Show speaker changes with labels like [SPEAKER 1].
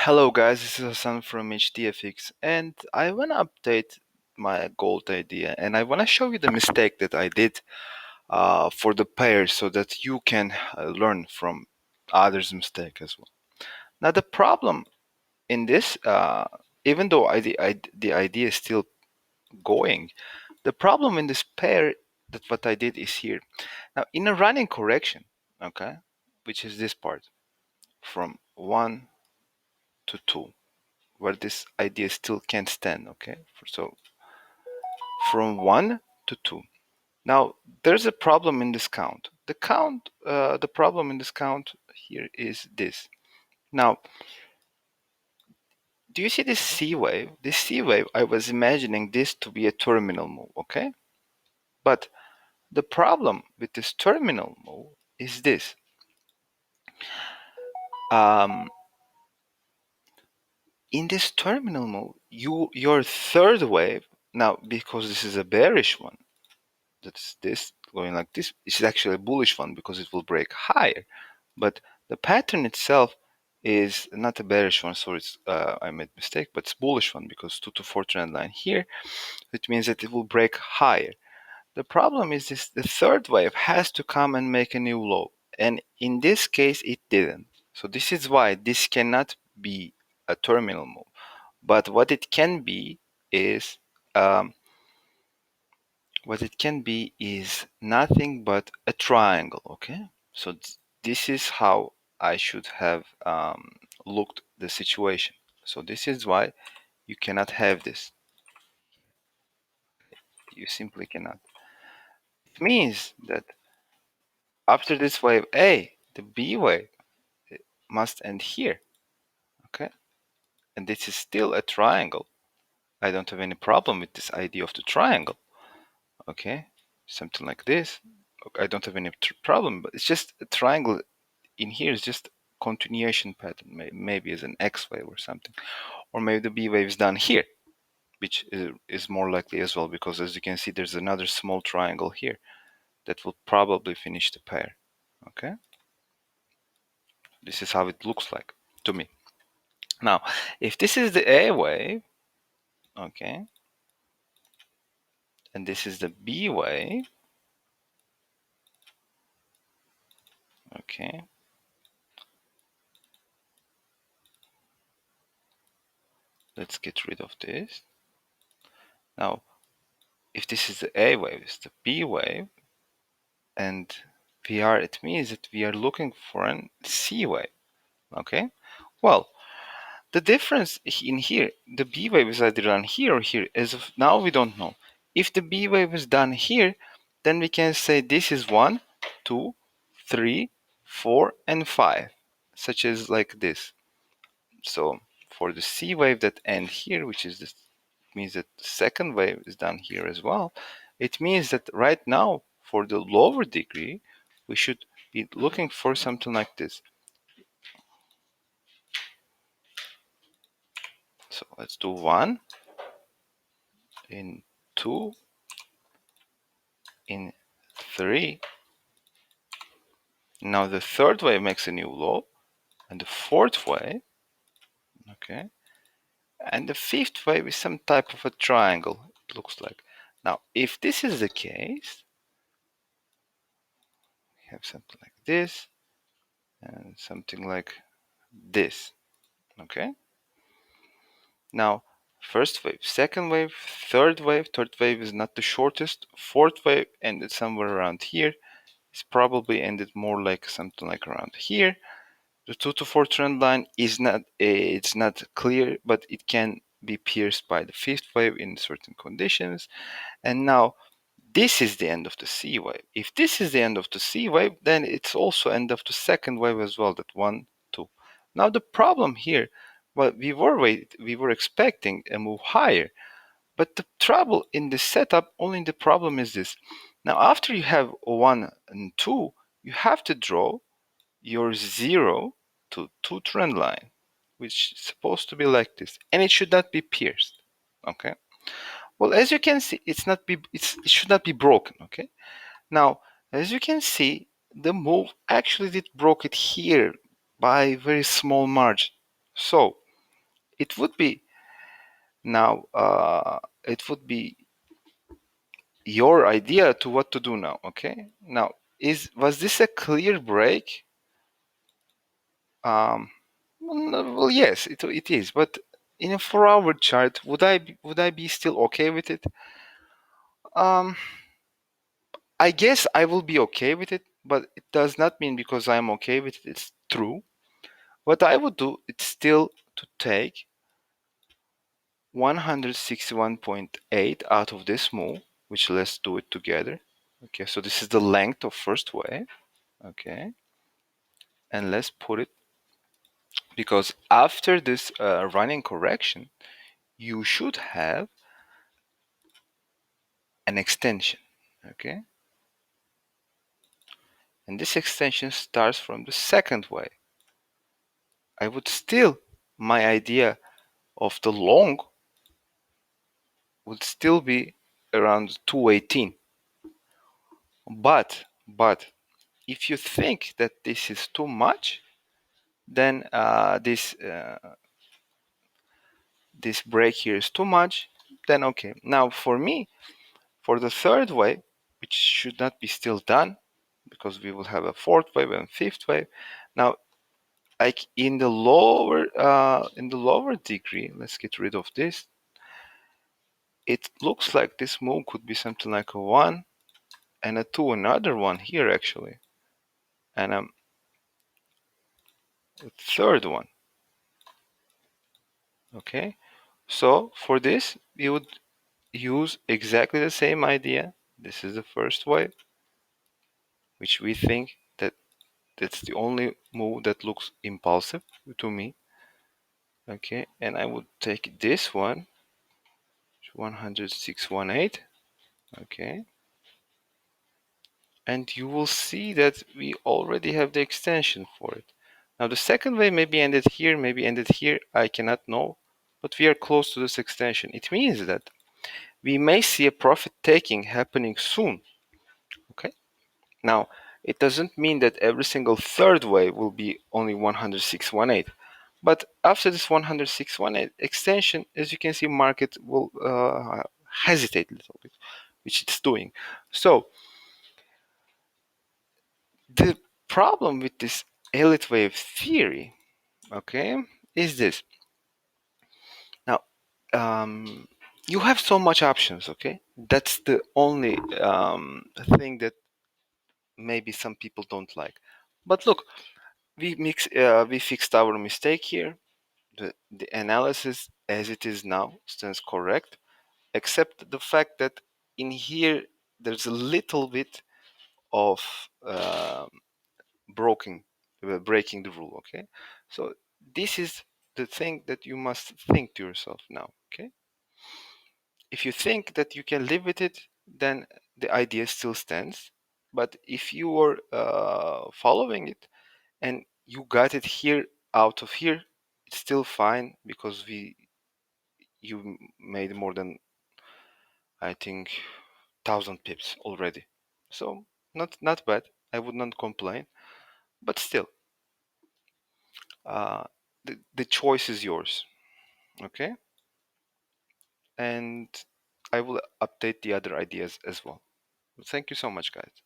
[SPEAKER 1] Hello guys, this is Hassan from HDFX and I want to update my gold idea and I want to show you the mistake that I did for the pairs so that you can learn from others' mistake as well. Now the problem in this, even though the idea is still going, the problem in this pair that what I did is here. Now in a running correction, okay, which is this part from 1 to 2. Where this idea still can't stand, okay? So from 1 to 2. Now there's a problem in this count. The problem in this count here is this. Now, do you see this C wave? This C wave, I was imagining this to be a terminal move, okay? But the problem with this terminal move is this. In this terminal move, your third wave, now because this is a bearish one, that's this going like this, is actually a bullish one because it will break higher, but the pattern itself is not a bearish one. So it's I made a mistake, but it's bullish one because 2 to 4 trend line here, it means that it will break higher. The problem is this: the third wave has to come and make a new low, and in this case it didn't. So this is why this cannot be a terminal move, but what it can be is nothing but a triangle, okay? So this is how I should have looked the situation. So this is why you cannot have this. You simply cannot. It means that after this wave A, the B wave must end here, okay? And this is still a triangle. I don't have any problem with this idea of the triangle, okay? Something like this. I don't have any problem, but it's just a triangle in here is just continuation pattern, maybe as an X wave or something, or maybe the B wave is done here, which is more likely as well, because as you can see there's another small triangle here that will probably finish the pair. Okay, this is how it looks like to me. Now if this is the A wave, okay, and this is the B wave, okay, let's get rid of this. Now if this is the A wave, it's the B wave, and it means that we are looking for an C wave. Okay, well, the difference in here, the B wave is either done here or here. As of now, we don't know. If the B wave is done here, then we can say this is 1, 2, 3, 4, and 5, such as like this. So for the C wave that end here, which is this, means that the second wave is done here as well. It means that right now, for the lower degree, we should be looking for something like this. So let's do 1, in 2, in 3. Now the third wave makes a new low, and the fourth wave, okay, and the fifth wave is some type of a triangle, it looks like. Now if this is the case, we have something like this and something like this, okay. Now first wave, second wave, third wave is not the shortest, fourth wave ended somewhere around here. It's probably ended more like something like around here. The 2 to 4 trend line is not, it's not clear, but it can be pierced by the fifth wave in certain conditions. And now this is the end of the C wave. If this is the end of the C wave, then it's also end of the second wave as well, that 1, 2. Now the problem here, well, we were expecting a move higher, but the trouble in the setup, only the problem is this. Now after you have 1 and 2, you have to draw your 0 to 2 trend line, which is supposed to be like this, and it should not be pierced. Okay, well, as you can see, it should not be broken. Okay, now as you can see, the move actually did broke it here by a very small margin. So it would be now it would be your idea to what to do now. Okay, now was this a clear break? Well, yes, it is, but in a 4-hour chart, would I be still okay with it? I guess I will be okay with it, but it does not mean because I'm okay with it, it's true. What I would do is still to take 161.8 out of this move, which let's do it together. Okay, so this is the length of first wave. Okay, and let's put it, because after this running correction, you should have an extension. Okay, and this extension starts from the second wave. I would still, my idea of the long would still be around 218. But if you think that this is too much, then this break here is too much, then okay. Now for me, for the third wave, which should not be still done, because we will have a fourth wave and fifth wave. Now, like in the lower degree, let's get rid of this. It looks like this move could be something like a 1 and a 2, another one here actually, and a third one. Okay, so for this we would use exactly the same idea. This is the first wave, which we think that that's the only move that looks impulsive to me. Okay, and I would take this one, 106.18. Okay, and you will see that we already have the extension for it. Now the second wave maybe ended here, maybe ended here, I cannot know, but we are close to this extension. It means that we may see a profit taking happening soon. Okay, now it doesn't mean that every single third wave will be only 106.18, but after this 106.18 extension, as you can see, market will hesitate a little bit, which it's doing. So the problem with this Elliot wave theory, okay, is this. Now, you have so much options, okay? That's the only thing that maybe some people don't like. But look, we fixed our mistake here. The analysis as it is now stands correct, except the fact that in here there's a little bit of breaking the rule. Okay, so this is the thing that you must think to yourself now. Okay, if you think that you can live with it, then the idea still stands. But if you are following it and you got it here out of here, it's still fine, because you made more than, I think, 1,000 pips already. So not bad. I would not complain. But still, uh, the choice is yours. Okay, and I will update the other ideas as well. Thank you so much, guys.